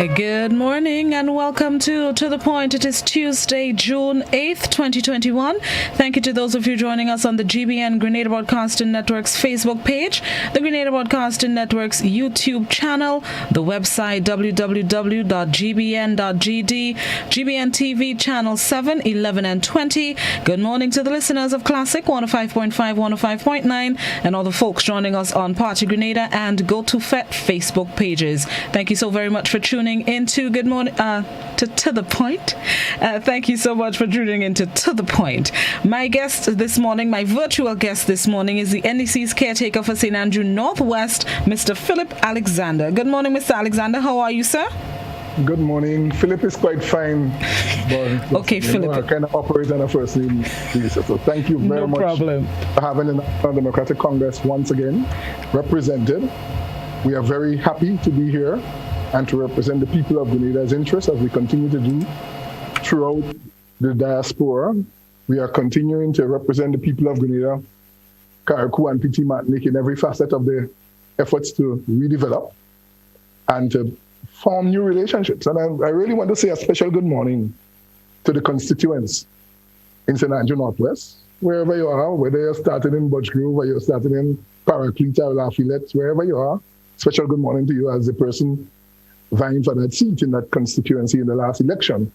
Good morning and welcome to the Point. It is Tuesday, June 8th, 2021. Thank you to those of you joining us on the GBN Grenada Broadcasting Network's Facebook page, the Grenada Broadcasting Network's YouTube channel, the website www.gbn.gd, GBN TV channel 7, 11 and 20. Good morning to the listeners of Classic 105.5, 105.9 and all the folks joining us on Party Grenada and Go to FET Facebook pages. Thank you so very much for tuning into Good Morning to the Point. Thank you so much for tuning into To the Point. My guest this morning, my virtual guest this morning, is the NDC's caretaker for St. Andrew Northwest, Mr. Phillip Alexander. Good morning, Mr. Alexander. How are you, sir? Good morning. Phillip is quite fine. But okay, Phillip. I kind of operate on a first name basis. So thank you very much for having the National Democratic Congress once again represented. We are very happy to be here and to represent the people of Grenada's interests as we continue to do throughout the diaspora. We are continuing to represent the people of Grenada, Carriacou and PT Martinique in every facet of the efforts to redevelop and to form new relationships. And I really want to say a special good morning to the constituents in St. Andrew Northwest, wherever you are, whether you're starting in Budgegrove or you're starting in Paraclete or Lafayette, wherever you are, special good morning to you as the person vying for that seat in that constituency in the last election.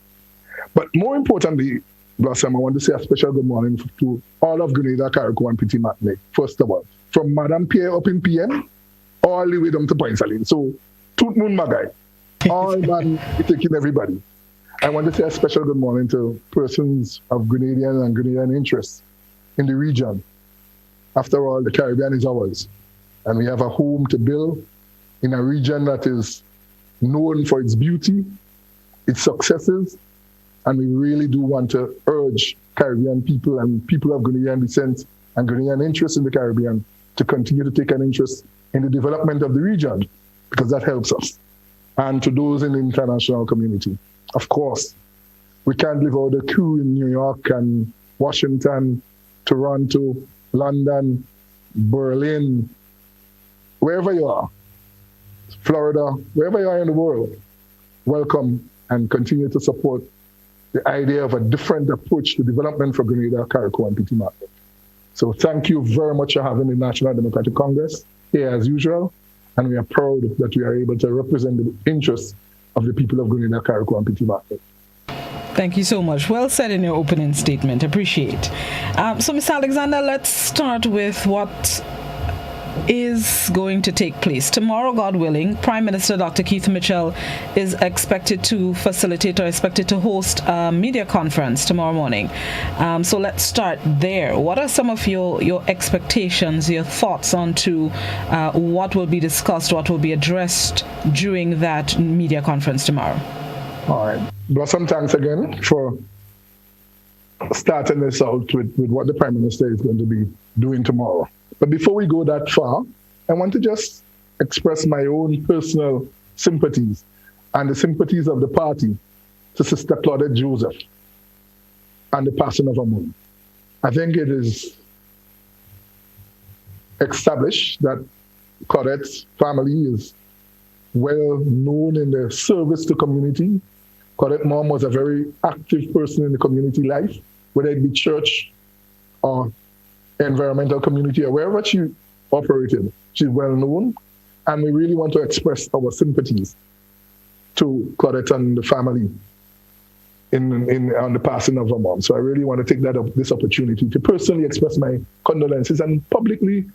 But more importantly, Blossom, I want to say a special good morning to all of Grenada, Carriacou, and Petit Martinique, first of all. From Madame Pierre up in PN, all the way down to Point Saline. So, tout moon magai. All man taking everybody. I want to say a special good morning to persons of Grenadian and Grenadian interests in the region. After all, the Caribbean is ours. And we have a home to build in a region that is known for its beauty, its successes, and we really do want to urge Caribbean people and people of Grenadian descent and Grenadian interests in the Caribbean to continue to take an interest in the development of the region, because that helps us. And to those in the international community, of course, we can't live out the queue in New York and Washington, Toronto, London, Berlin, wherever you are, Florida, wherever you are in the world, welcome and continue to support the idea of a different approach to development for Grenada, Carriacou, and Petit Martinique. So thank you very much for having the National Democratic Congress here as usual, and we are proud that we are able to represent the interests of the people of Grenada, Carriacou, and Petit Martinique. Thank you so much. Well said in your opening statement. Appreciate. So, Mr. Alexander, let's start with what is going to take place. Tomorrow, God willing, Prime Minister Dr. Keith Mitchell is expected to facilitate or expected to host a media conference tomorrow morning. So let's start there. What are some of your expectations, your thoughts on to what will be discussed, what will be addressed during that media conference tomorrow? All right. Blossom, thanks again for starting this out with what the Prime Minister is going to be doing tomorrow. But before we go that far, I want to just express my own personal sympathies and the sympathies of the party to Sister Claudette Joseph and the passing of her mom. I think it is established that Claudette's family is well known in their service to community. Claudette's mom was a very active person in the community life, whether it be church or environmental community or wherever she operated. She's well known, and we really want to express our sympathies to Claudette and the family on the passing of her mom. So I really want to take this opportunity to personally express my condolences and publicly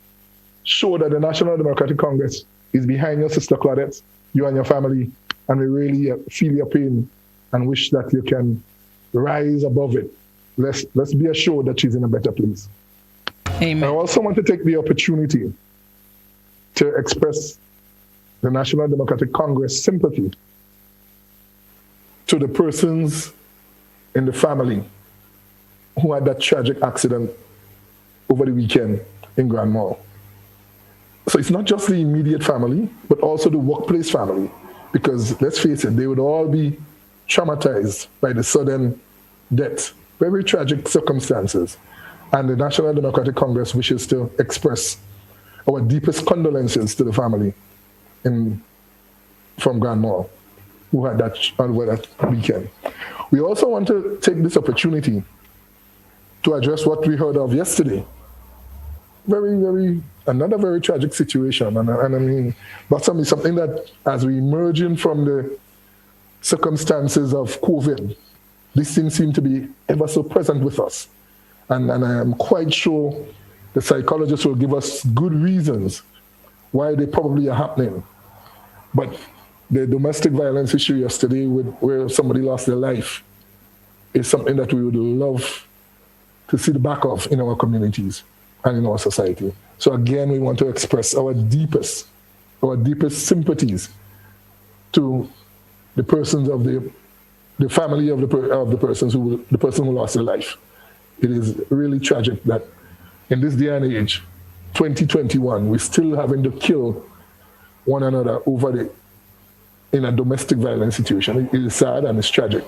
show that the National Democratic Congress is behind your Sister Claudette, you and your family, and we really feel your pain and wish that you can rise above it. Let's be assured that she's in a better place. Amen. I also want to take the opportunity to express the National Democratic Congress sympathy to the persons in the family who had that tragic accident over the weekend in Grand Mall. So it's not just the immediate family, but also the workplace family, because let's face it, they would all be traumatized by the sudden death, very tragic circumstances. And the National Democratic Congress wishes to express our deepest condolences to the family from Grand Mall. who had that over that weekend. We also want to take this opportunity to address what we heard of yesterday. Another very tragic situation. And I mean, but something that as we emerge in from the circumstances of COVID, these things seem to be ever so present with us. And I am quite sure the psychologists will give us good reasons why they probably are happening. But the domestic violence issue yesterday where somebody lost their life is something that we would love to see the back of in our communities and in our society. So again, we want to express our deepest sympathies to the persons of the family of the person who lost their life. It is really tragic that in this day and age, 2021, we're still having to kill one another in a domestic violence situation. It is sad and it's tragic.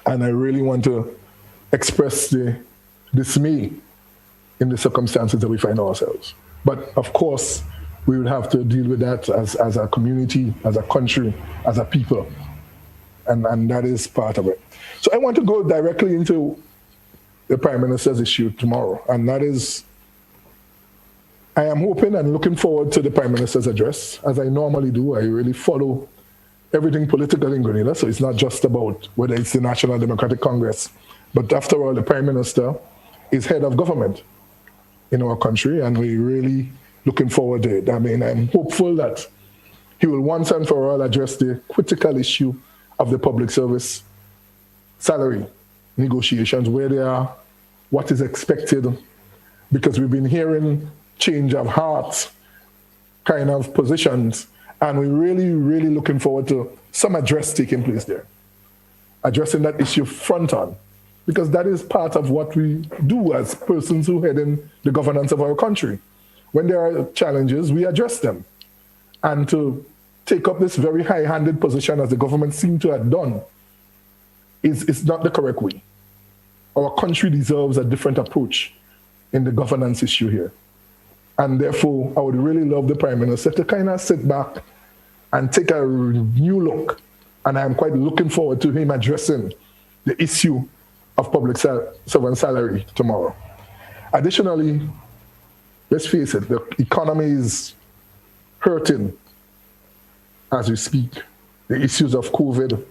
And I really want to express the dismay in the circumstances that we find ourselves. But of course, we would have to deal with that as a community, as a country, as a people. And that is part of it. So I want to go directly into the Prime Minister's issue tomorrow. And that is, I am hoping and looking forward to the Prime Minister's address. As I normally do, I really follow everything political in Grenada. So it's not just about whether it's the National Democratic Congress. But after all, the Prime Minister is head of government in our country, and we're really looking forward to it. I mean, I'm hopeful that he will once and for all address the critical issue of the public service salary negotiations, where they are, what is expected, because we've been hearing change of heart kind of positions, and we're really looking forward to some address taking place there, addressing that issue front on, because that is part of what we do as persons who head in the governance of our country. When there are challenges, we address them. And to take up this very high-handed position as the government seemed to have done is not the correct way. Our country deserves a different approach in the governance issue here. And therefore, I would really love the Prime Minister to kind of sit back and take a new look. And I'm quite looking forward to him addressing the issue of public servant salary tomorrow. Additionally, let's face it, the economy is hurting as we speak. The issues of COVID,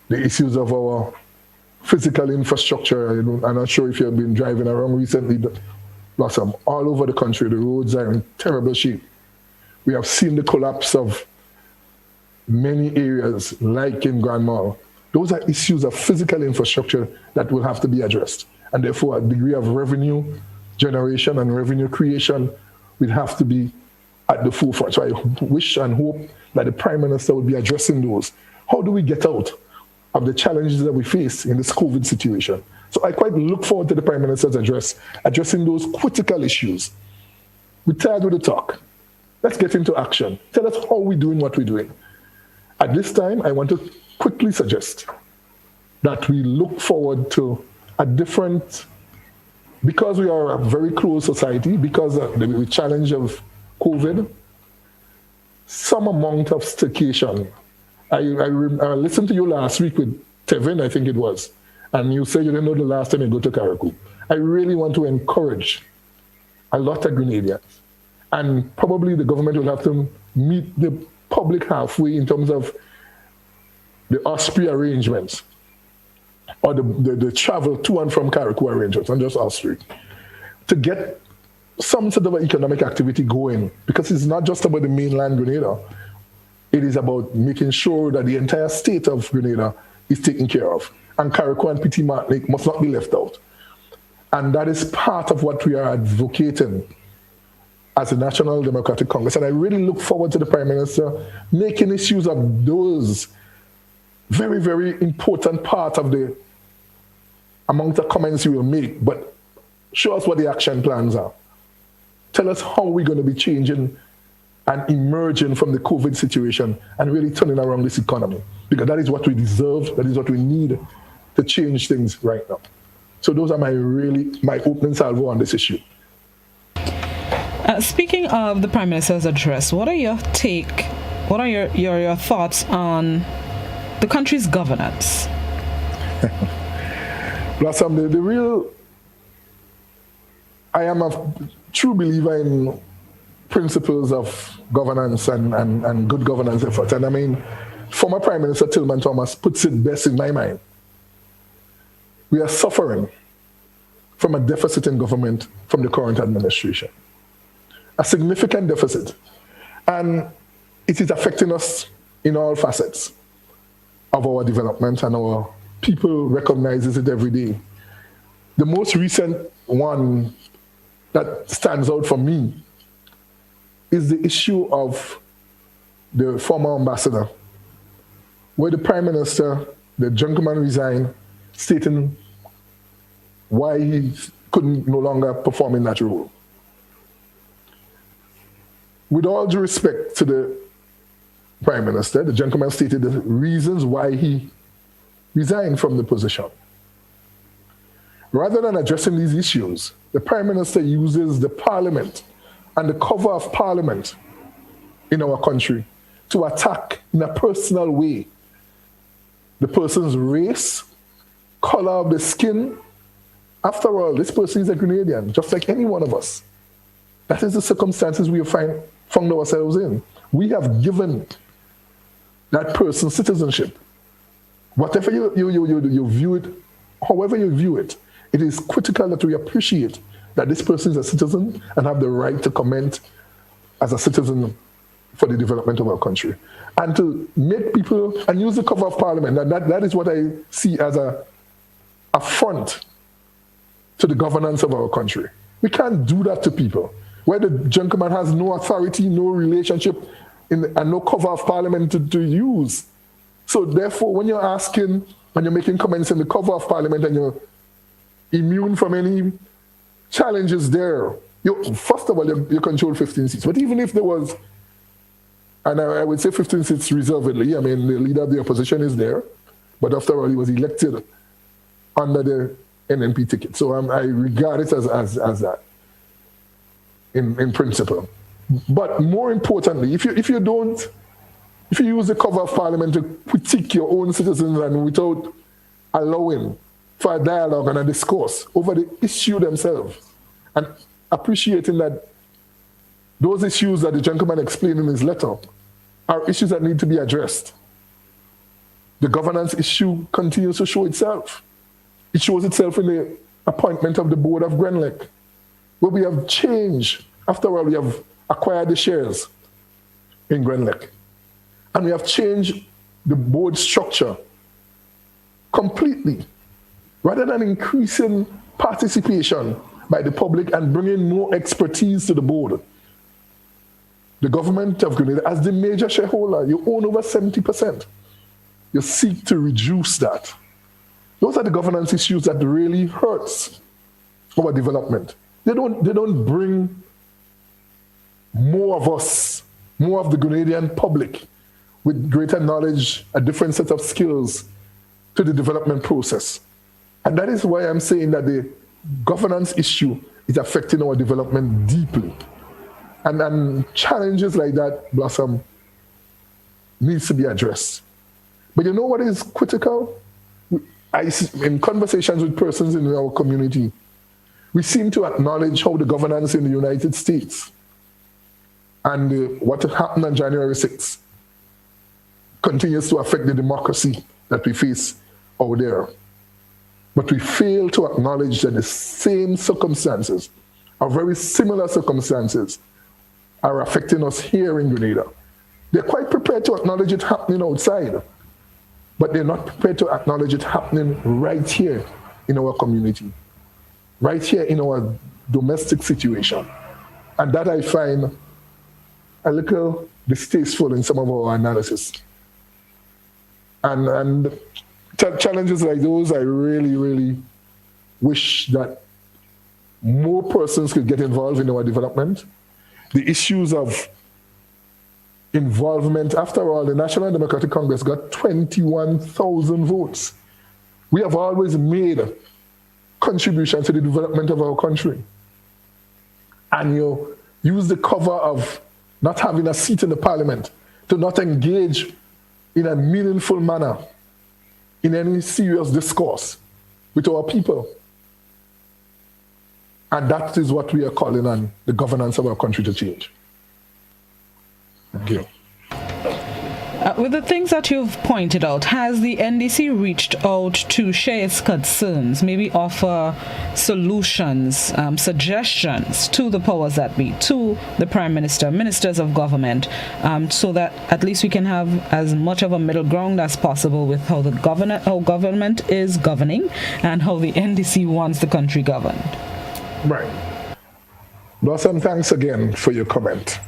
the issues of our physical infrastructure. I'm not sure if you've been driving around recently, but Blossom, all over the country, the roads are in terrible shape. We have seen the collapse of many areas, like in Grand Mall. Those are issues of physical infrastructure that will have to be addressed. And therefore, a degree of revenue generation and revenue creation will have to be at the forefront. So I wish and hope that the Prime Minister will be addressing those. How do we get out of the challenges that we face in this COVID situation? So I quite look forward to the Prime Minister's address, addressing those critical issues. We're tired with the talk. Let's get into action. Tell us how we're doing what we're doing. At this time, I want to quickly suggest that we look forward to a different, because we are a very closed society, because of the challenge of COVID, some amount of staycation. I listened to you last week with Tevin, I think it was, and you said you didn't know the last time you go to Carriacou. I really want to encourage a lot of Grenadians, and probably the government will have to meet the public halfway in terms of the Osprey arrangements, or the travel to and from Carriacou arrangements, and just Osprey, to get some sort of economic activity going, because it's not just about the mainland Grenada. It is about making sure that the entire state of Grenada is taken care of. And Carriacou and Petit Martinique must not be left out. And that is part of what we are advocating as a National Democratic Congress. And I really look forward to the Prime Minister making issues of those very, very important part of the amount of comments you will make. But show us what the action plans are. Tell us how we're going to be changing and emerging from the COVID situation and really turning around this economy. Because that is what we deserve, that is what we need to change things right now. So those are my opening salvo on this issue. Speaking of the Prime Minister's address, what are your take What are your thoughts on the country's governance? Blossom, the real, I am a true believer in principles of governance and good governance efforts. And I mean, former Prime Minister Tillman Thomas puts it best in my mind. We are suffering from a deficit in government from the current administration. A significant deficit. And it is affecting us in all facets of our development, and our people recognizes it every day. The most recent one that stands out for me is the issue of the former ambassador, where the Prime Minister, the gentleman resigned, stating why he couldn't no longer perform in that role. With all due respect to the Prime Minister, the gentleman stated the reasons why he resigned from the position. Rather than addressing these issues, the Prime Minister uses the Parliament and the cover of Parliament in our country to attack in a personal way the person's race, color of the skin. After all, this person is a Grenadian, just like any one of us. That is the circumstances we have found ourselves in. We have given that person citizenship. Whatever you view it, however you view it, it is critical that we appreciate that this person is a citizen and have the right to comment as a citizen for the development of our country. And to make people, and use the cover of Parliament, that is what I see as a affront to the governance of our country. We can't do that to people, where the gentleman has no authority, no relationship, and no cover of Parliament to use. So therefore, when you're asking, when you're making comments in the cover of Parliament and you're immune from any challenges there, first of all, you control 15 seats. But even if there was, and I would say 15 seats reservedly, I mean, the leader of the opposition is there, but after all, he was elected under the NNP ticket. So I regard it as that in principle. But more importantly, if you use the cover of Parliament to critique your own citizens and without allowing for a dialogue and a discourse over the issue themselves, and appreciating that those issues that the gentleman explained in his letter are issues that need to be addressed, the governance issue continues to show itself. It shows itself in the appointment of the board of Grenlec, where we have changed. After all, we have acquired the shares in Grenlec. And we have changed the board structure completely. Rather than increasing participation by the public and bringing more expertise to the board, the government of Grenada, as the major shareholder, you own over 70%. You seek to reduce that. Those are the governance issues that really hurts our development. They don't bring more of us, more of the Grenadian public with greater knowledge, a different set of skills to the development process. And that is why I'm saying that the governance issue is affecting our development deeply. And challenges like that, Blossom, needs to be addressed. But you know what is critical? In conversations with persons in our community, we seem to acknowledge how the governance in the United States and what happened on January 6th continues to affect the democracy that we face out there. But we fail to acknowledge that the same circumstances, or very similar circumstances, are affecting us here in Grenada. They're quite prepared to acknowledge it happening outside, but they're not prepared to acknowledge it happening right here in our community, right here in our domestic situation. And that I find a little distasteful in some of our analysis. And challenges like those, I really, really wish that more persons could get involved in our development. The issues of involvement, after all, the National Democratic Congress got 21,000 votes. We have always made contributions to the development of our country. And you use the cover of not having a seat in the parliament to not engage in a meaningful manner in any serious discourse with our people. And that is what we are calling on the governance of our country to change. Thank you. With the things that you've pointed out, has the NDC reached out to share its concerns, maybe offer solutions, suggestions to the powers that be, to the Prime Minister, ministers of government, so that at least we can have as much of a middle ground as possible with how government is governing and how the NDC wants the country governed? Right. Blossom, thanks again for your comment.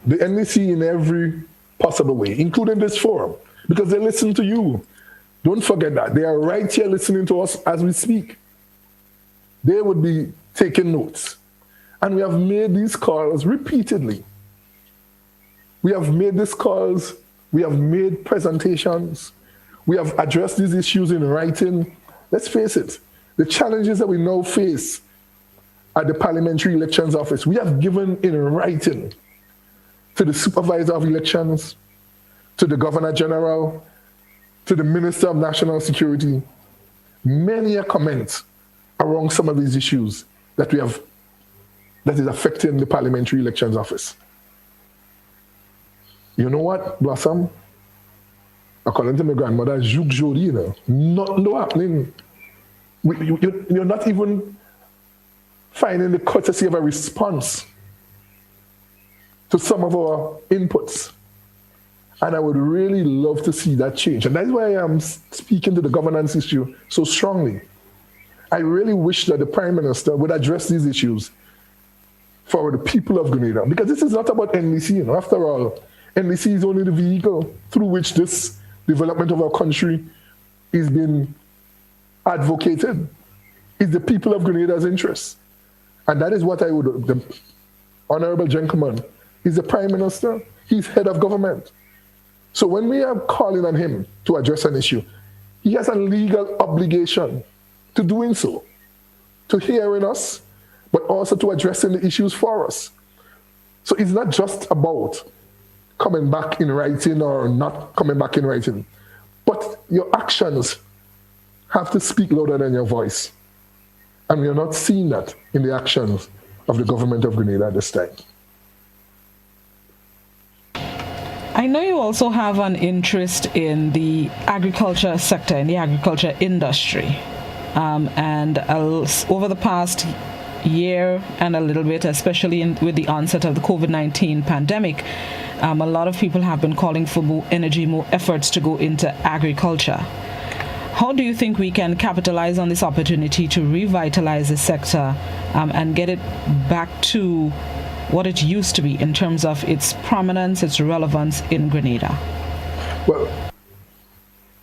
The NDC in every possible way, including this forum, because they listen to you. Don't forget that. They are right here listening to us as we speak. They would be taking notes. And we have made these calls repeatedly. We have made these calls, we have made presentations, we have addressed these issues in writing. Let's face it, the challenges that we now face at the Parliamentary Elections Office, we have given in writing to the Supervisor of Elections, to the Governor General, to the Minister of National Security, many a comment around some of these issues that is affecting the Parliamentary Elections Office. You know what, Blossom? According to my grandmother, Juk Jodi, you know, nothing happening. You're not even finding the courtesy of a response to some of our inputs. And I would really love to see that change. And that's why I'm speaking to the governance issue so strongly. I really wish that the Prime Minister would address these issues for the people of Grenada. Because this is not about NDC, you know. After all, NDC is only the vehicle through which this development of our country is being advocated. It's the people of Grenada's interests. And that is what I would, the honorable gentleman, he's the Prime Minister, he's head of government. So when we are calling on him to address an issue, he has a legal obligation to doing so, to hearing us, but also to addressing the issues for us. So it's not just about coming back in writing or not coming back in writing, but your actions have to speak louder than your voice. And we are not seeing that in the actions of the government of Grenada at this time. I know you also have an interest in the agriculture sector, in the agriculture industry. Over the past year and a little bit, especially with the onset of the COVID-19 pandemic, a lot of people have been calling for more energy, more efforts to go into agriculture. How do you think we can capitalize on this opportunity to revitalize the sector and get it back to what it used to be in terms of its prominence, its relevance in Grenada? Well,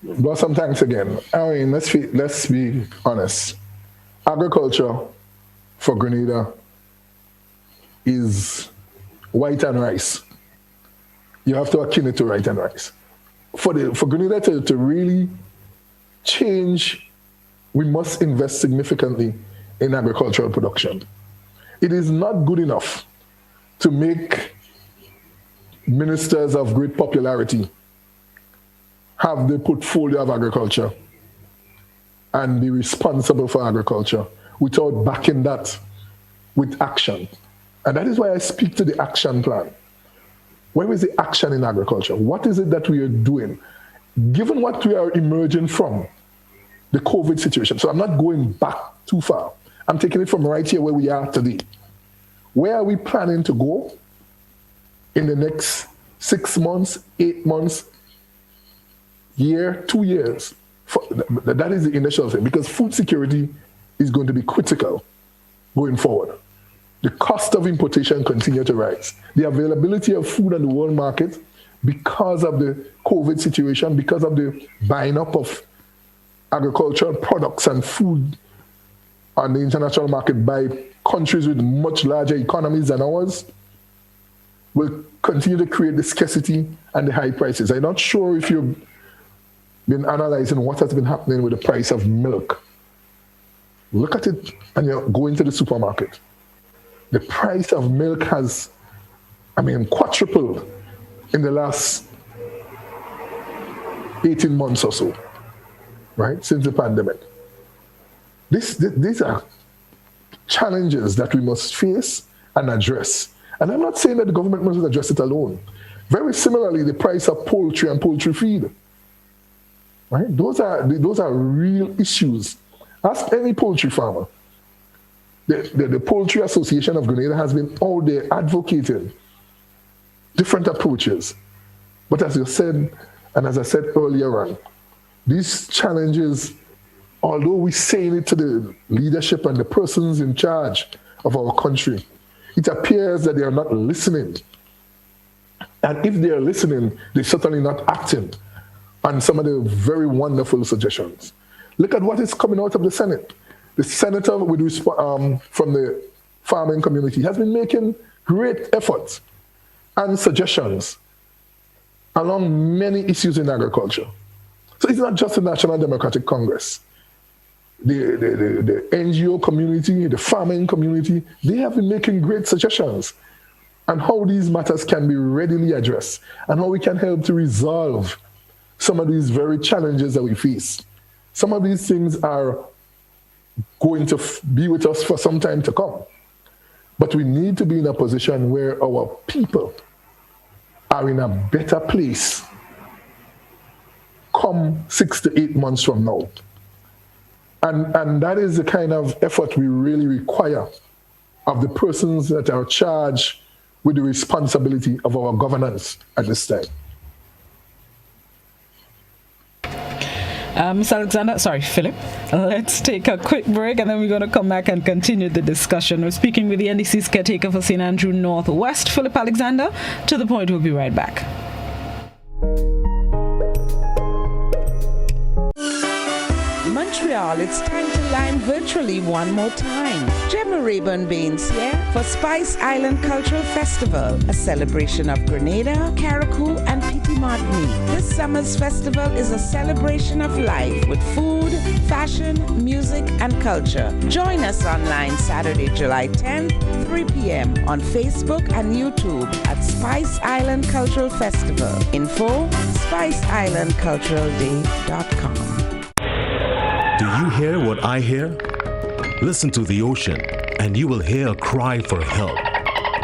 Blossom, thanks again. I mean, let's be honest. Agriculture for Grenada is white and rice. You have to akin it to white and rice. For Grenada to really change, we must invest significantly in agricultural production. It is not good enough to make ministers of great popularity have the portfolio of agriculture and be responsible for agriculture without backing that with action. And that is why I speak to the action plan. Where is the action in agriculture? What is it that we are doing? Given what we are emerging from, the COVID situation. So I'm not going back too far. I'm taking it from right here where we are today. Where are we planning to go in the next 6 months, 8 months, year, 2 years? That is the initial thing, because food security is going to be critical going forward. The cost of importation continue to rise. The availability of food on the world market, because of the COVID situation, because of the buying up of agricultural products and food on the international market by countries with much larger economies than ours, will continue to create the scarcity and the high prices. I'm not sure if you've been analyzing what has been happening with the price of milk. Look at it and you go into the supermarket. The price of milk has, quadrupled in the last 18 months or so, right, since the pandemic. These are challenges that we must face and address. And I'm not saying that the government must address it alone. Very similarly, the price of poultry and poultry feed, right? Those are real issues. Ask any poultry farmer. The Poultry Association of Grenada has been out there advocating different approaches. But as you said, and as I said earlier on, these challenges, although we're saying it to the leadership and the persons in charge of our country, it appears that they are not listening. And if they are listening, they're certainly not acting on some of the very wonderful suggestions. Look at what is coming out of the Senate. The senator from the farming community has been making great efforts and suggestions along many issues in agriculture. So it's not just the National Democratic Congress. The NGO community, the farming community, they have been making great suggestions on how these matters can be readily addressed and how we can help to resolve some of these very challenges that we face. Some of these things are going to be with us for some time to come. But we need to be in a position where our people are in a better place come 6 to 8 months from now. And that is the kind of effort we really require of the persons that are charged with the responsibility of our governance at this time. Philip, let's take a quick break and then we're going to come back and continue the discussion. We're speaking with the NDC's caretaker for St. Andrew Northwest, Phillip Alexander. To the point, we'll be right back. Montreal, it's time to line virtually one more time. Gemma Rayburn Baines here for Spice Island Cultural Festival, a celebration of Grenada, Carriacou, and Petit Martinique. This summer's festival is a celebration of life with food, fashion, music, and culture. Join us online Saturday, July 10th, 3 p.m. on Facebook and YouTube at Spice Island Cultural Festival. Info, spiceislandculturalday.com. Do you hear what I hear? Listen to the ocean, and you will hear a cry for help.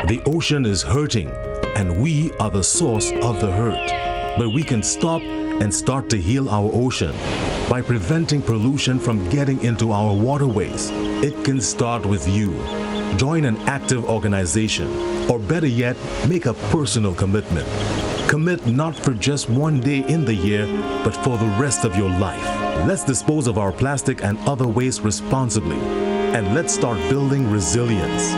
The ocean is hurting, and we are the source of the hurt. But we can stop and start to heal our ocean by preventing pollution from getting into our waterways. It can start with you. Join an active organization, or better yet, make a personal commitment. Commit not for just one day in the year, but for the rest of your life. Let's dispose of our plastic and other waste responsibly, and let's start building resilience.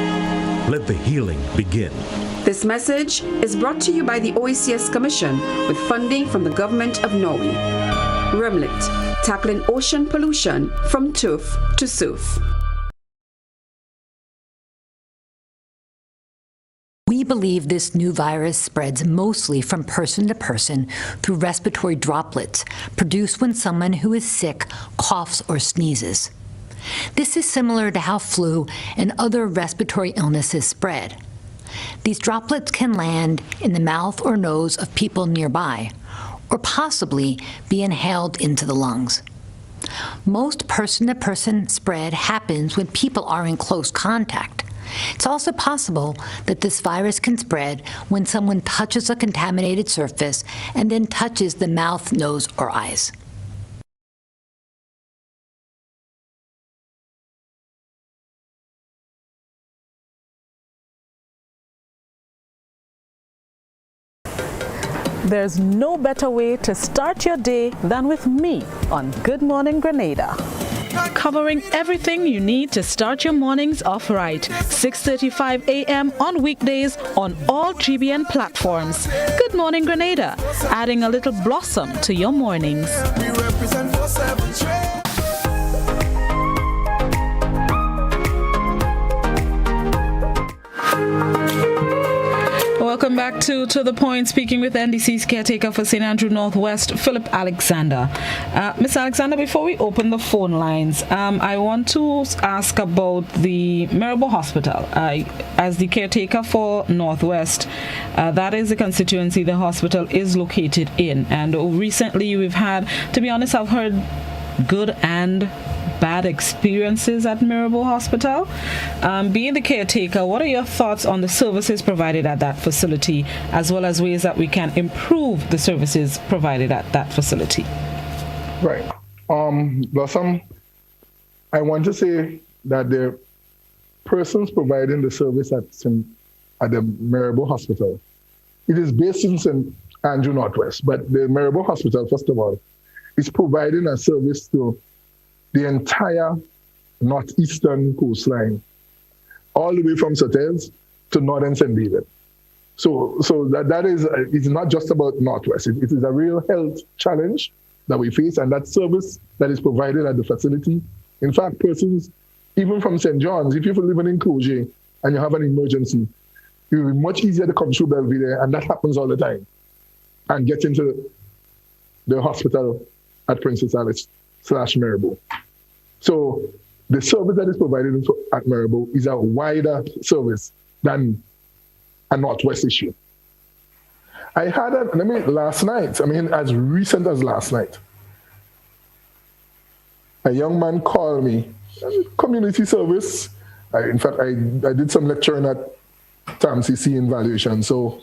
Let the healing begin. This message is brought to you by the OECS Commission with funding from the Government of Norway. Remlit, tackling ocean pollution from tooth to tooth. We believe this new virus spreads mostly from person to person through respiratory droplets produced when someone who is sick coughs or sneezes. This is similar to how flu and other respiratory illnesses spread. These droplets can land in the mouth or nose of people nearby, or possibly be inhaled into the lungs. Most person-to-person spread happens when people are in close contact. It's also possible that this virus can spread when someone touches a contaminated surface and then touches the mouth, nose, or eyes. There's no better way to start your day than with me on Good Morning Grenada. Covering everything you need to start your mornings off right. 6:35 a.m. on weekdays on all GBN platforms. Good Morning Grenada, adding a little blossom to your mornings. We represent 4/7 trade. Welcome Welcome back to the Point, speaking with NDC's caretaker for St. Andrew Northwest, Phillip Alexander. Ms. Alexander, before we open the phone lines, I want to ask about the Maribor Hospital. As the caretaker for Northwest, that is the constituency the hospital is located in. And recently we've had, to be honest, I've heard good and bad experiences at Maribor Hospital. Being the caretaker, what are your thoughts on the services provided at that facility, as well as ways that we can improve the services provided at that facility? Right. Blossom, I want to say that the persons providing the service at the Maribor Hospital, it is based in St. Andrew Northwest, but the Maribor Hospital, first of all, is providing a service to the entire northeastern coastline, all the way from Sotez to northern St. David. So that is, it's not just about Northwest. It is a real health challenge that we face, and that service that is provided at the facility. In fact, persons, even from St. John's, if you're living in Koji and you have an emergency, it will be much easier to come through Belvedere, and that happens all the time, and get into the hospital at Princess Alice/Maribor. So the service that is provided at Maribor is a wider service than a Northwest issue. I had last night, as recent as last night, a young man called me, community service. In fact, I did some lecturing at TAMCC in valuation. So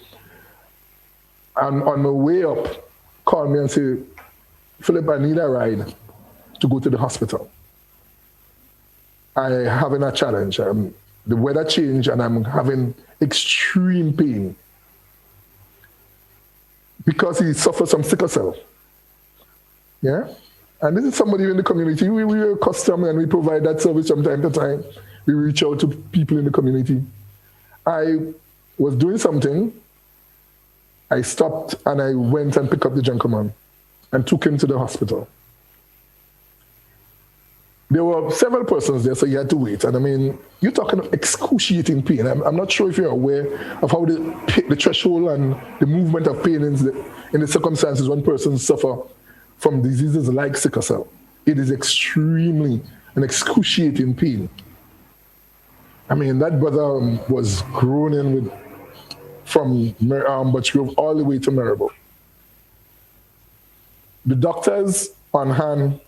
on my way up, called me and said, Phillip, I need a ride to go to the hospital. I having a challenge. The weather changed and I'm having extreme pain because he suffers from sickle cell. Yeah? And this is somebody in the community. We are accustomed and we provide that service from time to time. We reach out to people in the community. I was doing something. I stopped and I went and picked up the gentleman and took him to the hospital. There were several persons there, so you had to wait. And you're talking of excruciating pain. I'm not sure if you're aware of how the threshold and the movement of pain in the circumstances when persons suffer from diseases like sickle cell. It is extremely an excruciating pain. That brother was groaning from Butchgrove all the way to Maribor. The doctors on hand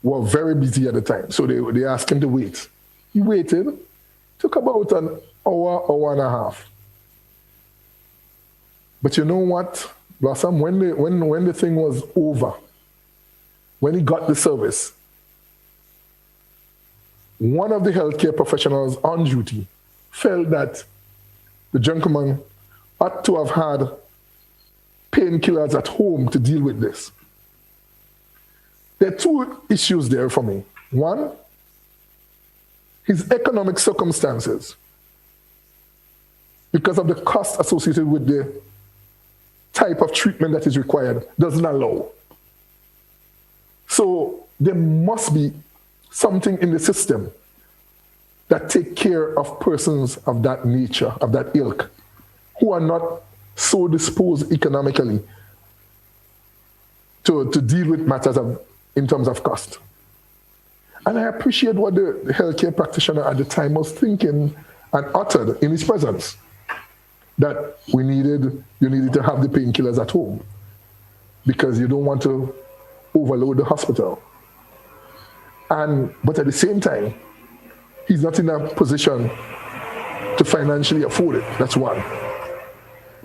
were very busy at the time, so they asked him to wait. He waited, took about an hour and a half. But you know what, Blossom, when the thing was over, when he got the service, one of the healthcare professionals on duty felt that the gentleman ought to have had painkillers at home to deal with this. There are two issues there for me. One, his economic circumstances, because of the cost associated with the type of treatment that is required, doesn't allow. So there must be something in the system that take care of persons of that nature, of that ilk, who are not so disposed economically to deal with matters in terms of cost. And I appreciate what the healthcare practitioner at the time was thinking and uttered in his presence, that you needed to have the painkillers at home because you don't want to overload the hospital. But at the same time, he's not in a position to financially afford it. That's one.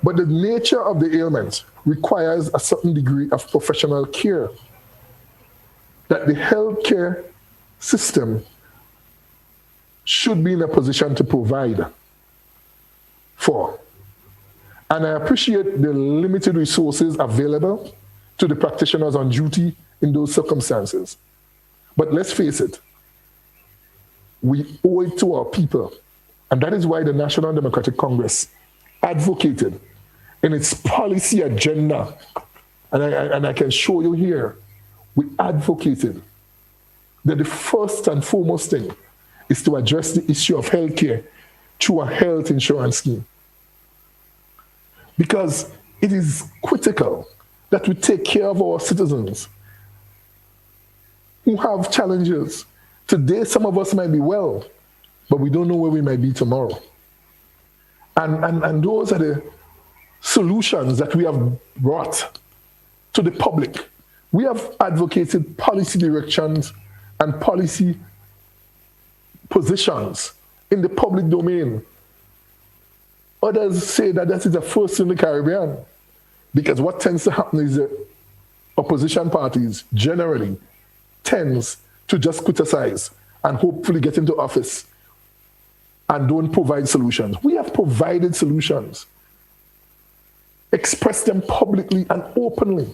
But the nature of the ailment requires a certain degree of professional care that the healthcare system should be in a position to provide for. And I appreciate the limited resources available to the practitioners on duty in those circumstances. But let's face it, we owe it to our people. And that is why the National Democratic Congress advocated in its policy agenda, and I can show you here, we advocated that the first and foremost thing is to address the issue of healthcare through a health insurance scheme. because it is critical that we take care of our citizens who have challenges. Today, some of us might be well, but we don't know where we might be tomorrow. And those are the solutions that we have brought to the public. We have advocated policy directions and policy positions in the public domain. Others say that that is the first in the Caribbean, because what tends to happen is that opposition parties generally tends to just criticize and hopefully get into office and don't provide solutions. We have provided solutions, expressed them publicly and openly.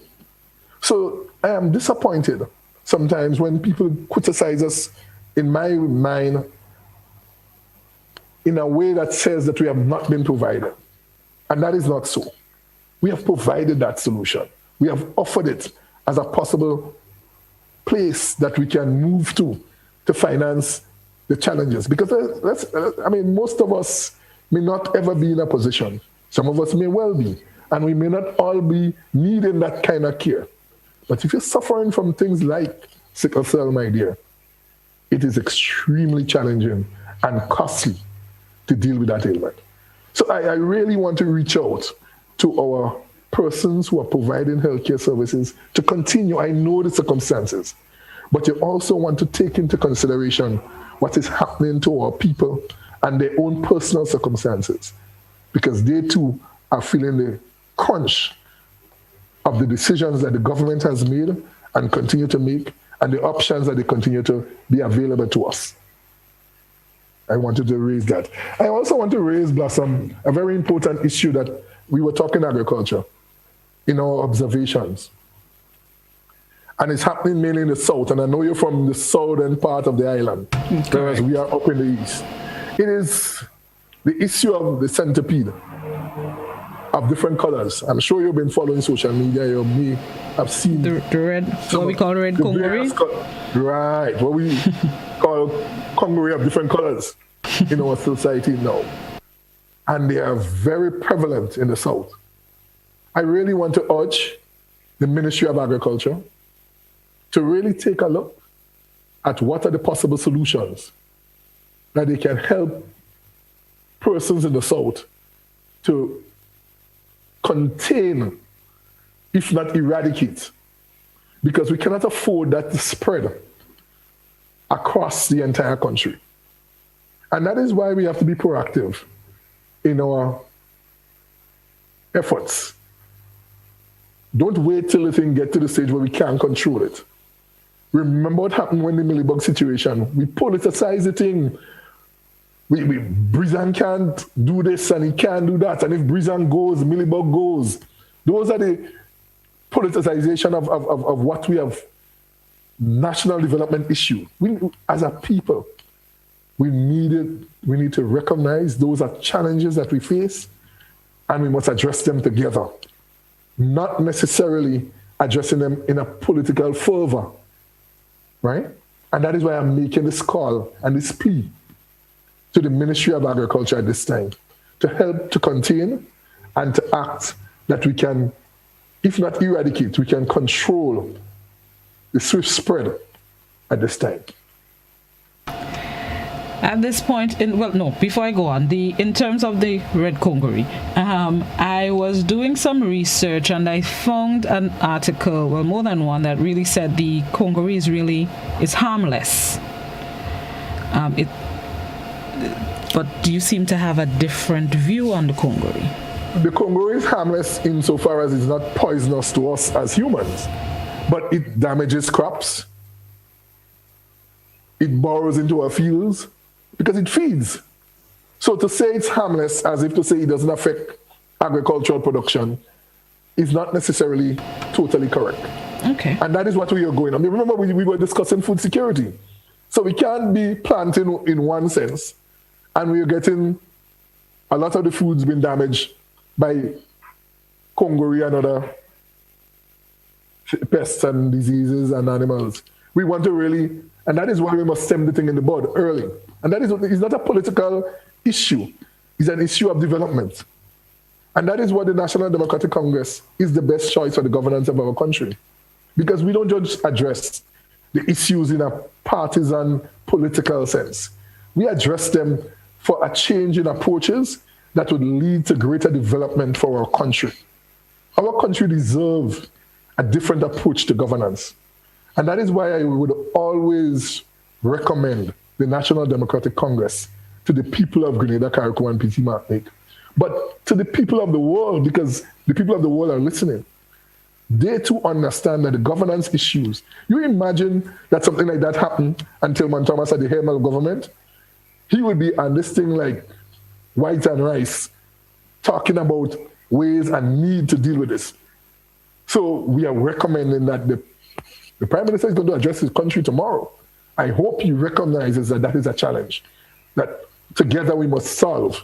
So I am disappointed sometimes when people criticize us, in my mind, in a way that says that we have not been provided. And that is not so. We have provided that solution. We have offered it as a possible place that we can move to finance the challenges. Because most of us may not ever be in a position. Some of us may well be. And we may not all be needing that kind of care. But if you're suffering from things like sickle cell, my dear, it is extremely challenging and costly to deal with that ailment. So I really want to reach out to our persons who are providing healthcare services to continue. I know the circumstances, but you also want to take into consideration what is happening to our people and their own personal circumstances, because they too are feeling the crunch of the decisions that the government has made and continue to make, and the options that they continue to be available to us. I wanted to raise that. I also want to raise, Blossom, a very important issue that we were talking agriculture in our observations. And it's happening mainly in the south, and I know you're from the southern part of the island, whereas we are up in the east. It is the issue of the centipede of different colors. I'm sure you've been following social media. You may have seen the red, what we call red congaree. Right, what we call congaree of different colors in our society now. And they are very prevalent in the south. I really want to urge the Ministry of Agriculture to really take a look at what are the possible solutions that they can help persons in the south to contain, if not eradicate, because we cannot afford that to spread across the entire country. And that is why we have to be proactive in our efforts. Don't wait till the thing gets to the stage where we can't control it. Remember what happened when the millibug situation, we politicized the thing. Brizan can't do this and he can't do that. And if Brizan goes, millibug goes. Those are the politicization of what we have, national development issue. We, as a people, we need to recognize those are challenges that we face, and we must address them together, not necessarily addressing them in a political fervor, right? And that is why I'm making this call and this plea to the Ministry of Agriculture at this time to help to contain and to act that we can, if not eradicate, we can control the swift spread at this time. At this point, before I go on, in terms of the red congaree, I was doing some research and I found an article, well, more than one, that really said the congaree is harmless. But do you seem to have a different view on the congaree? The congaree is harmless insofar as it's not poisonous to us as humans, but it damages crops. It burrows into our fields because it feeds. So to say it's harmless as if to say it doesn't affect agricultural production is not necessarily totally correct. Okay. And that is what we are going on. Remember, we were discussing food security. So we can't be planting in one sense, and we are getting a lot of the foods being damaged by congaree and other pests and diseases and animals. We want to really, and that is why we must stem the thing in the bud early. And that is, it's not a political issue. It's an issue of development. And that is what the National Democratic Congress is the best choice for the governance of our country. Because we don't just address the issues in a partisan political sense. We address them for a change in approaches that would lead to greater development for our country. Our country deserves a different approach to governance. And that is why I would always recommend the National Democratic Congress to the people of Grenada, Carriacou, and Petit Martinique. But to the people of the world, because the people of the world are listening, they too understand that the governance issues. You imagine that something like that happened until Thomas at the helm of government? He would be on this thing like white and rice, talking about ways and need to deal with this. So we are recommending that the Prime Minister is going to address his country tomorrow. I hope he recognizes that that is a challenge that together we must solve.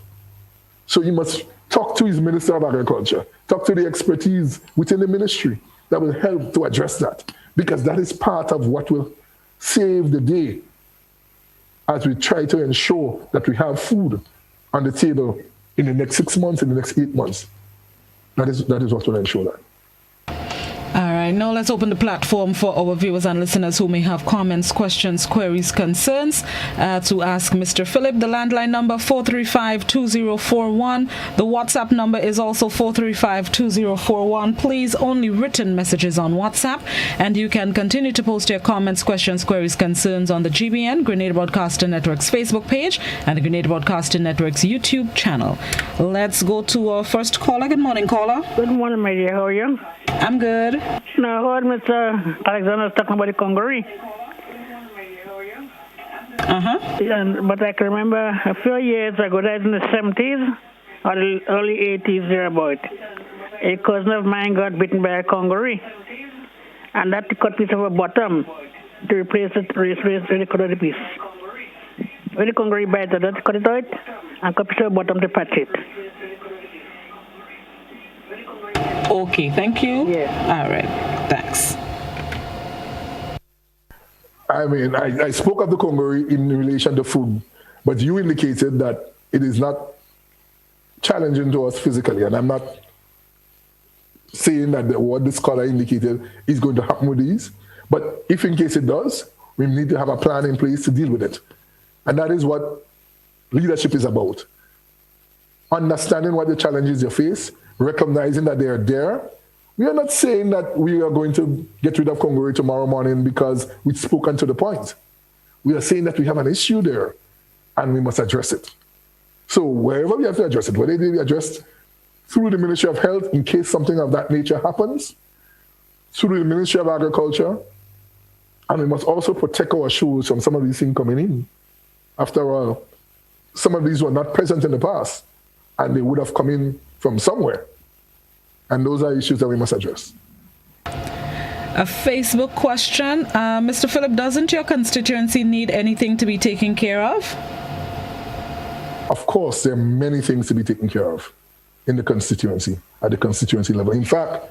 So he must talk to his Minister of Agriculture, talk to the expertise within the ministry that will help to address that, because that is part of what will save the day as we try to ensure that we have food on the table in the next 6 months, in the next 8 months. That is what will ensure that. All right, now let's open the platform for our viewers and listeners who may have comments, questions, queries, concerns to ask Mr. Phillip. The landline number 435-2041. The WhatsApp number is also 435-2041. Please, only written messages on WhatsApp, and you can continue to post your comments, questions, queries, concerns on the GBN, Grenada Broadcasting Network's Facebook page, and the Grenada Broadcasting Network's YouTube channel. Let's go to our first caller. Good morning, caller. Good morning, my dear. How are you? I'm good. Now, I heard Mr. Alexander talking about the Congaree. But I can remember a few years ago, that in the 70s or the early 80s, thereabout, a cousin of mine got bitten by a Congaree. And that cut piece of a bottom to replace it, really cut out the piece. When the Congaree bite it, that cut it out and cut piece of a bottom to patch it. Okay, thank you. Yes. All right, thanks. I mean, I spoke of the Congaree in relation to food, but you indicated that it is not challenging to us physically, and I'm not saying that what this caller indicated is going to happen with these, but if in case it does, we need to have a plan in place to deal with it. And that is what leadership is about. Understanding what the challenges you face, recognizing that they are there. We are not saying that we are going to get rid of Congaree tomorrow morning because we've spoken to the point. We are saying that we have an issue there and we must address it. So wherever we have to address it, whether it be addressed through the Ministry of Health in case something of that nature happens, through the Ministry of Agriculture, and we must also protect our shores from some of these things coming in. After all, some of these were not present in the past, and they would have come in from somewhere. And those are issues that we must address. A Facebook question. Mr. Phillip, doesn't your constituency need anything to be taken care of? Of course, there are many things to be taken care of in the constituency, at the constituency level. In fact,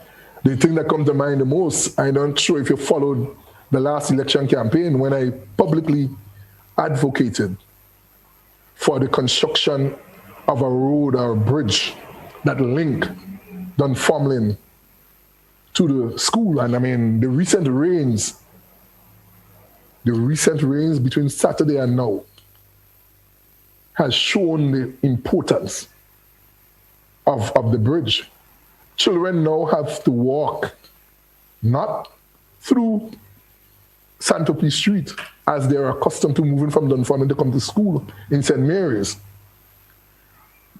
the thing that comes to mind the most, I'm not sure if you followed the last election campaign when I publicly advocated for the construction of a road or a bridge that link Dunfermline to the school. And I mean, the recent rains between Saturday and now has shown the importance of the bridge. Children now have to walk not through Santopi Street as they're accustomed to moving from Dunfermline to come to school in St. Mary's.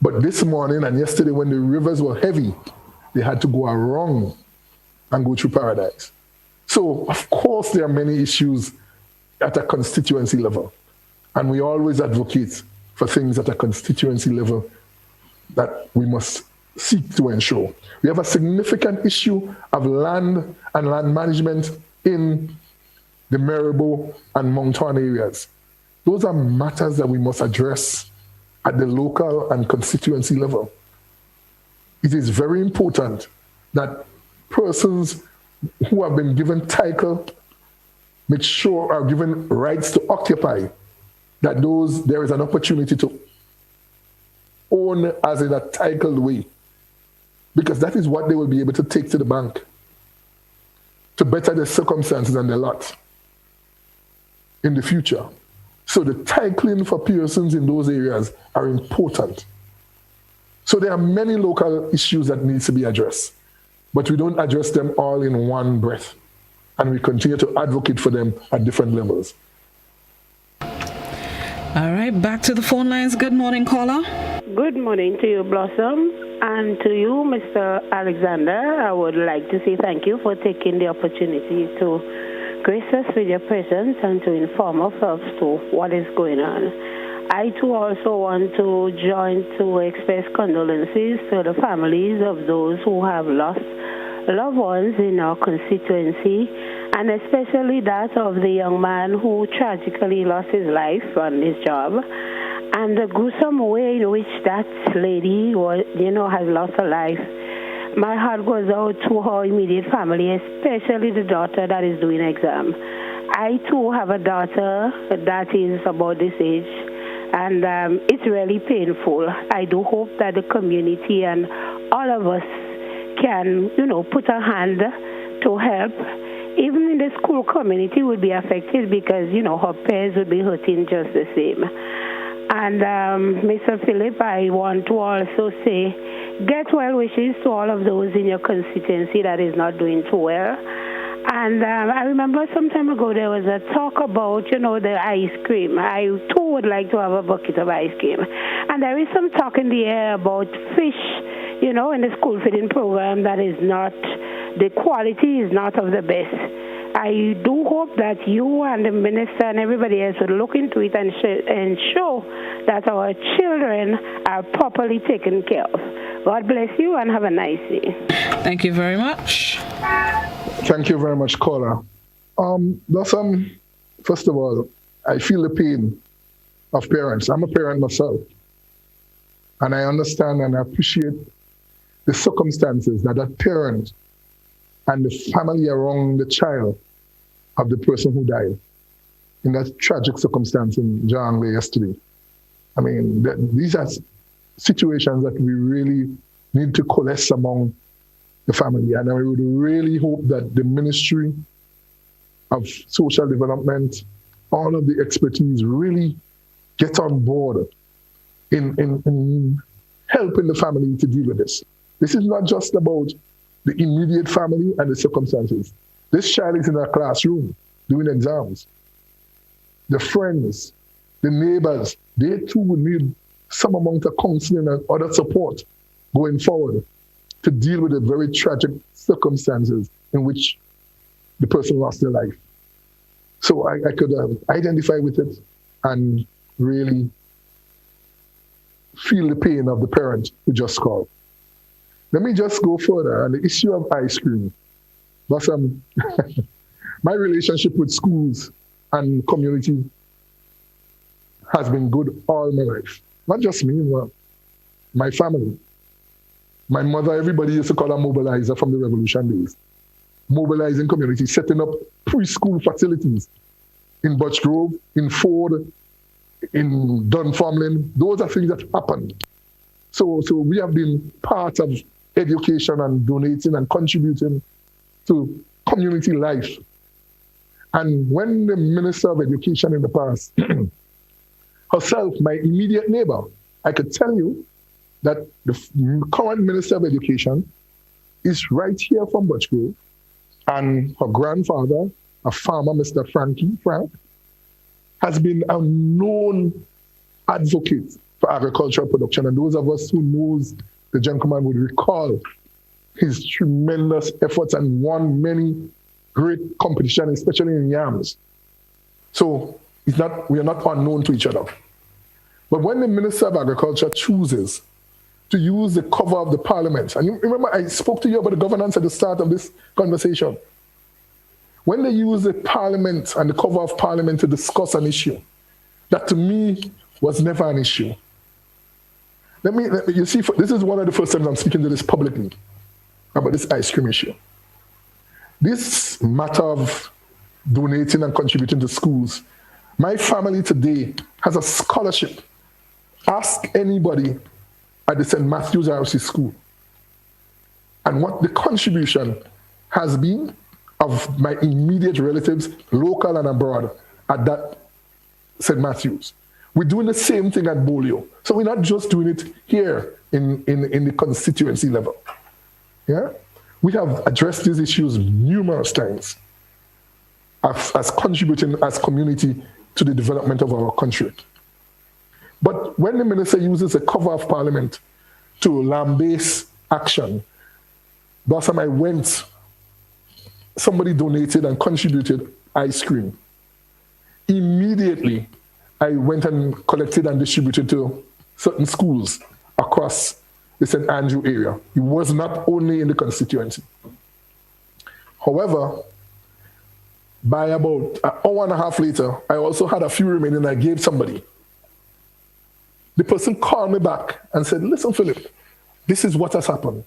But this morning and yesterday when the rivers were heavy, they had to go around and go through Paradise. So, of course, there are many issues at a constituency level. And we always advocate for things at a constituency level that we must seek to ensure. We have a significant issue of land and land management in the Maribor and Moncton areas. Those are matters that we must address at the local and constituency level. It is very important that persons who have been given title make sure are given rights to occupy, that there is an opportunity to own as in a titled way. because that is what they will be able to take to the bank to better their circumstances and their lot in the future. So the tackling for persons in those areas are important. So there are many local issues that need to be addressed, but we don't address them all in one breath. And we continue to advocate for them at different levels. All right, back to the phone lines. Good morning, caller. Good morning to you, Blossom, and to you, Mr. Alexander. I would like to say thank you for taking the opportunity to grace us with your presence and to inform ourselves to what is going on. I too also want to join to express condolences to the families of those who have lost loved ones in our constituency, and especially that of the young man who tragically lost his life on his job, and the gruesome way in which that lady was, has lost her life. My heart goes out to her immediate family, especially the daughter that is doing exam. I too have a daughter that is about this age, and it's really painful. I do hope that the community and all of us can, put a hand to help. Even in the school community would be affected because, her peers would be hurting just the same. And Mr. Phillip, I want to also say, get well wishes to all of those in your constituency that is not doing too well. And I remember some time ago there was a talk about, the ice cream. I too would like to have a bucket of ice cream. And there is some talk in the air about fish, in the school feeding program that is not, the quality is not of the best. I do hope that you and the minister and everybody else will look into it and ensure that our children are properly taken care of. God bless you and have a nice day. Thank you very much. Thank you very much, caller. Blossom, first of all, I feel the pain of parents. I'm a parent myself. And I understand and I appreciate the circumstances that that parent and the family around the child of the person who died in that tragic circumstance in John Way yesterday. I mean, these are situations that we really need to coalesce among the family. And I would really hope that the Ministry of Social Development, all of the expertise really get on board in helping the family to deal with this. This is not just about the immediate family and the circumstances. This child is in a classroom doing exams. The friends, the neighbors, they too will need some amount of counseling and other support going forward to deal with the very tragic circumstances in which the person lost their life. So I could identify with it and really feel the pain of the parent who just called. Let me just go further on the issue of ice cream. But my relationship with schools and community has been good all my life. Not just me, but my family. My mother, everybody used to call her mobilizer from the revolution days. Mobilizing community, setting up preschool facilities in Butch Grove, in Ford, in Dunfermline. Those are things that happened. So we have been part of education and donating and contributing to community life. And when the Minister of Education in the past, herself, my immediate neighbor, I could tell you that the current Minister of Education is right here from Butch Grove, and her grandfather, a farmer, Mr. Frank, has been a known advocate for agricultural production. And those of us who knows the gentleman would recall his tremendous efforts and won many great competitions, especially in yams. So we are not unknown to each other. But when the Minister of Agriculture chooses to use the cover of the Parliament, and you remember I spoke to you about the governance at the start of this conversation. When they use the Parliament and the cover of Parliament to discuss an issue, that to me was never an issue. You see, this is one of the first times I'm speaking to this publicly about this ice cream issue. This matter of donating and contributing to schools, my family today has a scholarship. Ask anybody at the St. Matthew's RC School. and what the contribution has been of my immediate relatives, local and abroad, at that St. Matthews. We're doing the same thing at Bolio. So we're not just doing it here in the constituency level. Yeah? We have addressed these issues numerous times as contributing as community to the development of our country. But when the minister uses a cover of parliament to lambaste action, last time I went, somebody donated and contributed ice cream. Immediately, I went and collected and distributed to certain schools across the St. Andrew area. It was not only in the constituency. However, by about an hour and a half later, I also had a few remaining I gave somebody. The person called me back and said, listen, Philip, this is what has happened.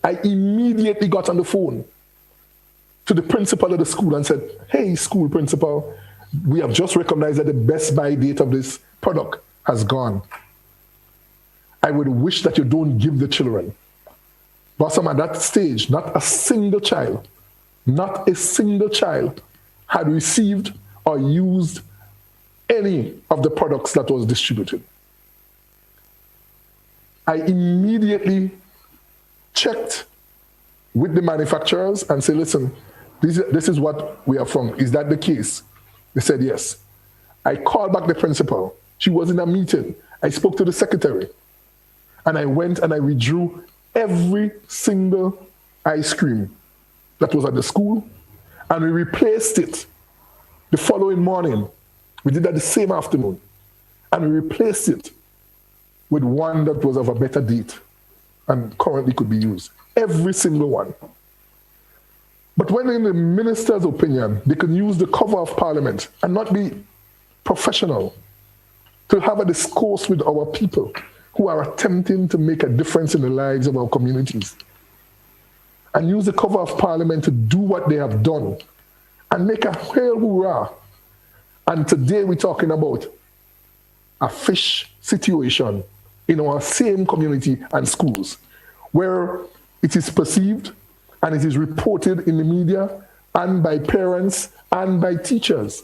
I immediately got on the phone to the principal of the school and said, hey, school principal, we have just recognized that the best buy date of this product has gone. I would wish that you don't give the children. But at that stage, not a single child had received or used any of the products that was distributed. I immediately checked with the manufacturers and said, listen, this is what we are from. Is that the case? They said yes. I called back the principal. She was in a meeting. I spoke to the secretary. And I went and I withdrew every single ice cream that was at the school, and we replaced it the following morning. We did that the same afternoon. And we replaced it with one that was of a better date and currently could be used. Every single one. But when in the minister's opinion, they can use the cover of parliament and not be professional to have a discourse with our people who are attempting to make a difference in the lives of our communities, and use the cover of parliament to do what they have done and make a hail hurrah. And today we're talking about a fish situation in our same community and schools, where it is perceived and it is reported in the media and by parents and by teachers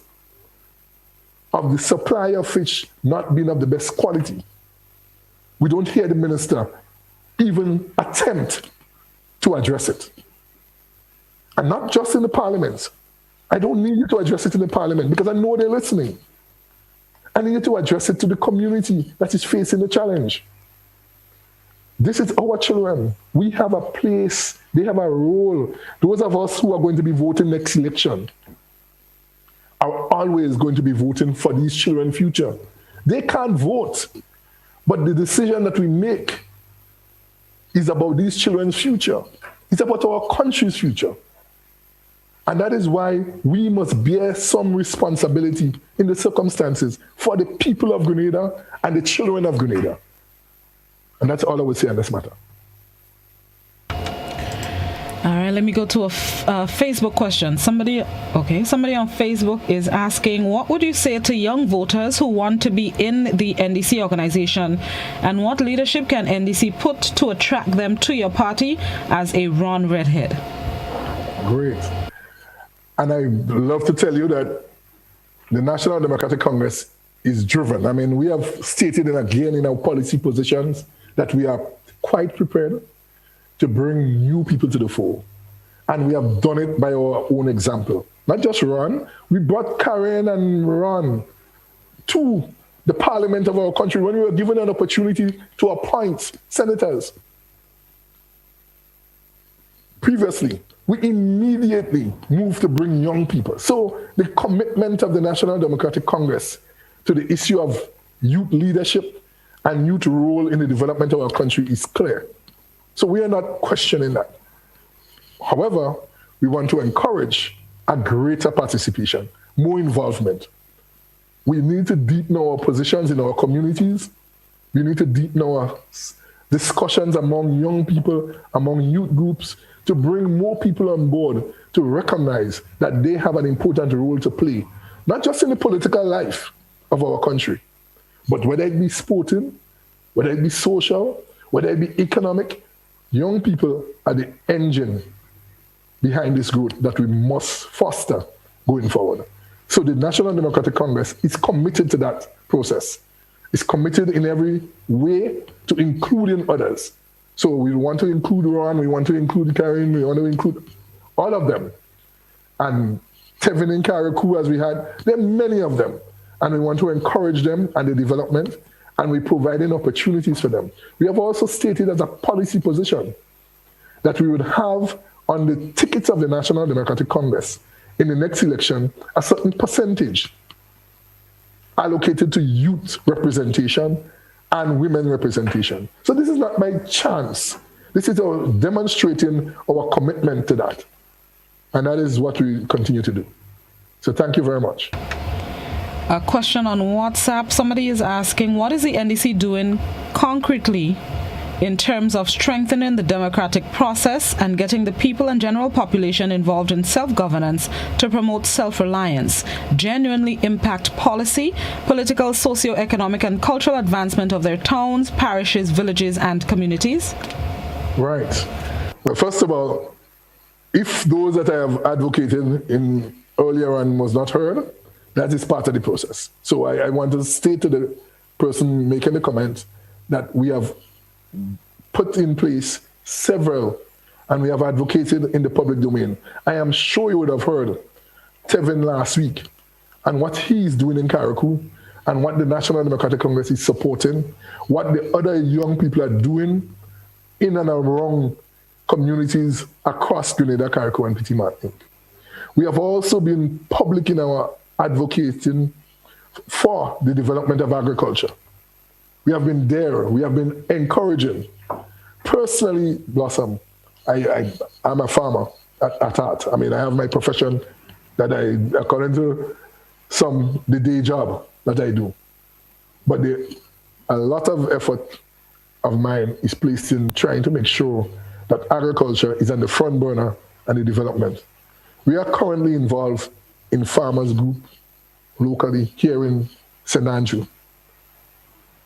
of the supply of fish not being of the best quality. We don't hear the minister even attempt to address it. And not just in the parliament. I don't need you to address it in the parliament because I know they're listening. I need you to address it to the community that is facing the challenge. This is our children. We have a place. They have a role. Those of us who are going to be voting next election are always going to be voting for these children's future. They can't vote, but the decision that we make is about these children's future. It's about our country's future. And that is why we must bear some responsibility in the circumstances for the people of Grenada and the children of Grenada. And that's all I would say on this matter. All right, let me go to a Facebook question. Somebody on Facebook is asking, what would you say to young voters who want to be in the NDC organization, and what leadership can NDC put to attract them to your party as a Ron Redhead? Great. And I'd love to tell you that the National Democratic Congress is driven. I mean, we have stated it again in our policy positions that we are quite prepared to bring new people to the fore. And we have done it by our own example. Not just Ron, we brought Karen and Ron to the parliament of our country when we were given an opportunity to appoint senators. Previously, we immediately moved to bring young people. So the commitment of the National Democratic Congress to the issue of youth leadership and youth role in the development of our country is clear. So we are not questioning that. However, we want to encourage a greater participation, more involvement. We need to deepen our positions in our communities. We need to deepen our discussions among young people, among youth groups, to bring more people on board to recognize that they have an important role to play, not just in the political life of our country, but whether it be sporting, whether it be social, whether it be economic, Young people are the engine behind this growth that we must foster going forward. So the National Democratic Congress is committed to that process. It's committed in every way to including others. So we want to include Ron, we want to include Karen, we want to include all of them. And Tevin and Karakou, as we had, there are many of them. And we want to encourage them and the development, and we're providing opportunities for them. We have also stated as a policy position that we would have on the tickets of the National Democratic Congress in the next election a certain percentage allocated to youth representation and women representation. So this is not by chance. This is demonstrating our commitment to that. And that is what we continue to do. So thank you very much. A question on WhatsApp. Somebody is asking, what is the NDC doing concretely in terms of strengthening the democratic process and getting the people and general population involved in self-governance to promote self-reliance, genuinely impact policy, political, socio-economic, and cultural advancement of their towns, parishes, villages, and communities? Right. Well, first of all, if those that I have advocated in earlier on was not heard, that is part of the process. So I want to state to the person making the comment that we have put in place several, and we have advocated in the public domain. I am sure you would have heard Tevin last week and what he's doing in Karakou and what the National Democratic Congress is supporting, what the other young people are doing in and around communities across Grenada, Karakou, and Petit Martinique. We have also been public in our advocating for the development of agriculture. We have been there. We have been encouraging. Personally, Blossom, I'm a farmer at heart. I mean, I have my profession that according to some, the day job that I do. But a lot of effort of mine is placed in trying to make sure that agriculture is on the front burner and the development. We are currently involved in farmers group locally here in St. Andrew,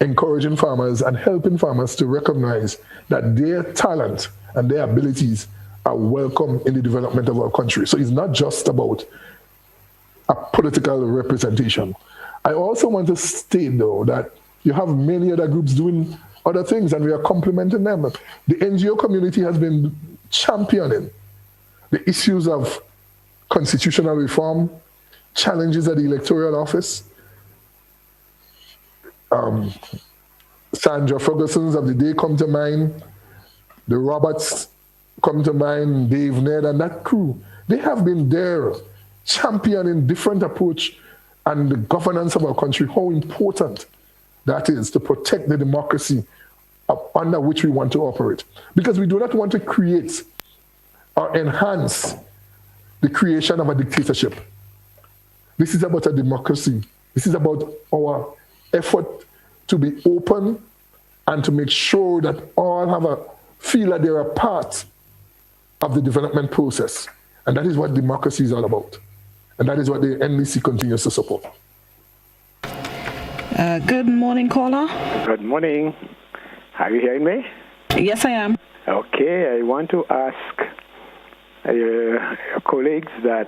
encouraging farmers and helping farmers to recognize that their talent and their abilities are welcome in the development of our country. So it's not just about a political representation. I also want to state, though, that you have many other groups doing other things, and we are complementing them. The NGO community has been championing the issues of constitutional reform, challenges at the electoral office. Sandra Ferguson's of the day come to mind, the Roberts come to mind, Dave Ned and that crew. They have been there championing different approach and the governance of our country, how important that is to protect the democracy under which we want to operate. Because we do not want to create or enhance the creation of a dictatorship. This is about a democracy. This is about our effort to be open and to make sure that all feel that they're a part of the development process. And that is what democracy is all about. And that is what the NDC continues to support. Good morning, caller. Good morning. Are you hearing me? Yes, I am. Okay, I want to ask your colleagues that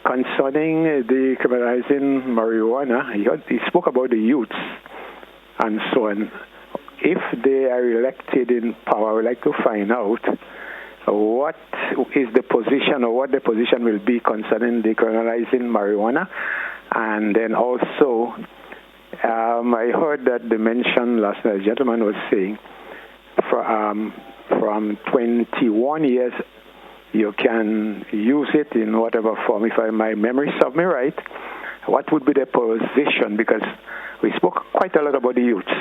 concerning decriminalizing marijuana, he spoke about the youths and so on. If they are elected in power, I would like to find out what is the position or what the position will be concerning decriminalizing marijuana. And then also, I heard that the mention last night, a gentleman was saying, from 21 years, you can use it in whatever form. If my memory serves me right, what would be the position? Because we spoke quite a lot about the youths.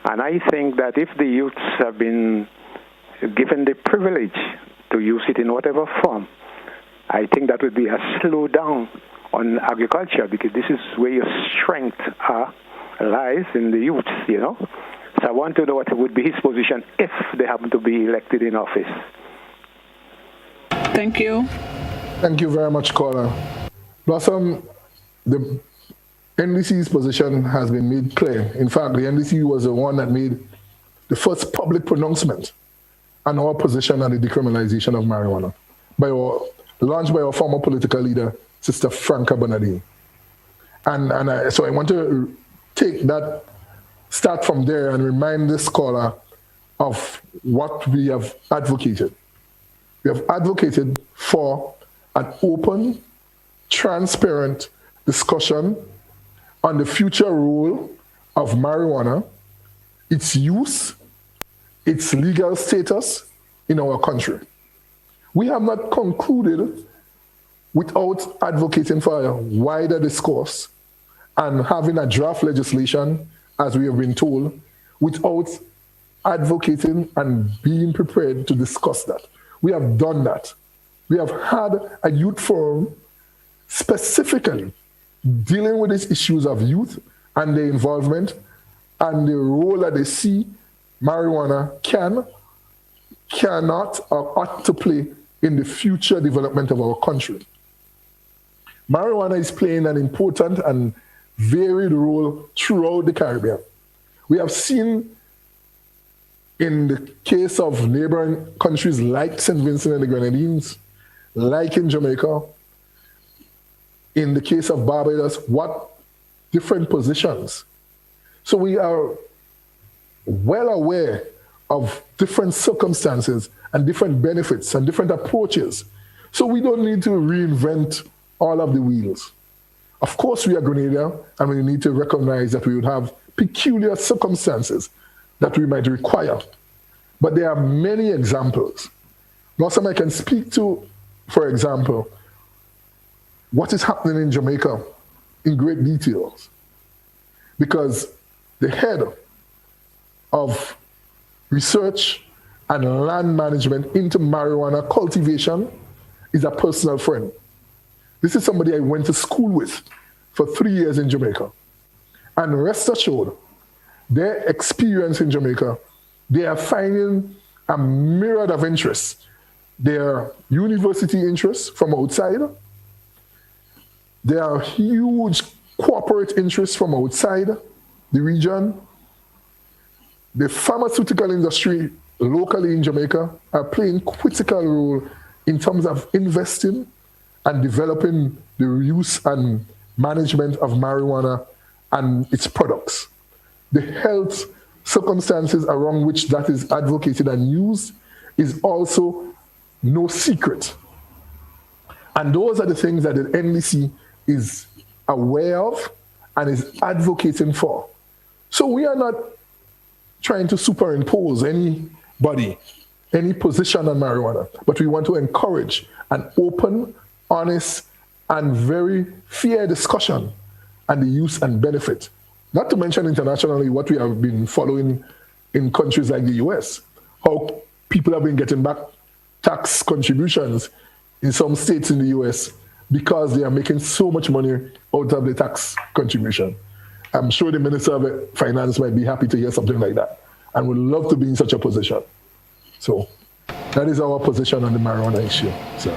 And I think that if the youths have been given the privilege to use it in whatever form, I think that would be a slowdown on agriculture, because this is where your strength lies in the youths, you know. So I want to know what would be his position if they happen to be elected in office. Thank you. Thank you very much, caller. Blossom, the NDC's position has been made clear. In fact, the NDC was the one that made the first public pronouncement and our position on the decriminalization of marijuana, launched by our former political leader, Sister Franca Bonadini. So I want to start from there and remind the scholar of what we have advocated. We have advocated for an open, transparent discussion on the future role of marijuana, its use, its legal status in our country. We have not concluded without advocating for a wider discourse and having a draft legislation, as we have been told, without advocating and being prepared to discuss that. We have done that. We have had a youth forum specifically dealing with these issues of youth and their involvement and the role that they see marijuana cannot, or ought to play in the future development of our country. Marijuana is playing an important and varied role throughout the Caribbean. We have seen in the case of neighboring countries like St. Vincent and the Grenadines, like in Jamaica, in the case of Barbados, what different positions. So we are well aware of different circumstances and different benefits and different approaches. So we don't need to reinvent all of the wheels. Of course, we are Grenada, and we need to recognize that we would have peculiar circumstances that we might require. But there are many examples. Blossom, I can speak to, for example, what is happening in Jamaica in great details. Because the head of research and land management into marijuana cultivation is a personal friend. This is somebody I went to school with for 3 years in Jamaica. And rest assured, their experience in Jamaica, they are finding a myriad of interests. There are university interests from outside. There are huge corporate interests from outside the region. The pharmaceutical industry locally in Jamaica are playing critical role in terms of investing and developing the use and management of marijuana and its products. The health circumstances around which that is advocated and used is also no secret. And those are the things that the NDC is aware of and is advocating for. So we are not trying to superimpose anybody, any position on marijuana, but we want to encourage an open, honest, and very fair discussion on the use and benefit. Not to mention internationally what we have been following in countries like the US, how people have been getting back tax contributions in some states in the US because they are making so much money out of the tax contribution. I'm sure the Minister of Finance might be happy to hear something like that and would love to be in such a position. So that is our position on the marijuana issue. So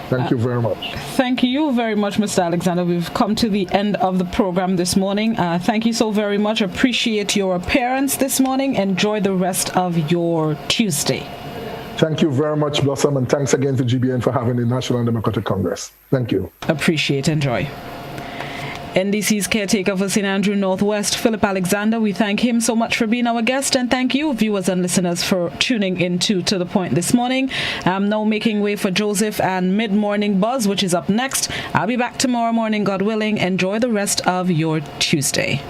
thank you very much. Thank you very much, Mr. Alexander. We've come to the end of the program this morning. Thank you so very much. Appreciate your appearance this morning. Enjoy the rest of your Tuesday. Thank you very much, Blossom, and thanks again to GBN for having the National Democratic Congress. Thank you. Appreciate, enjoy. NDC's caretaker for St. Andrew Northwest, Phillip Alexander, we thank him so much for being our guest, and thank you, viewers and listeners, for tuning in to The Point this morning. I'm now making way for Joseph and Mid-Morning Buzz, which is up next. I'll be back tomorrow morning, God willing. Enjoy the rest of your Tuesday.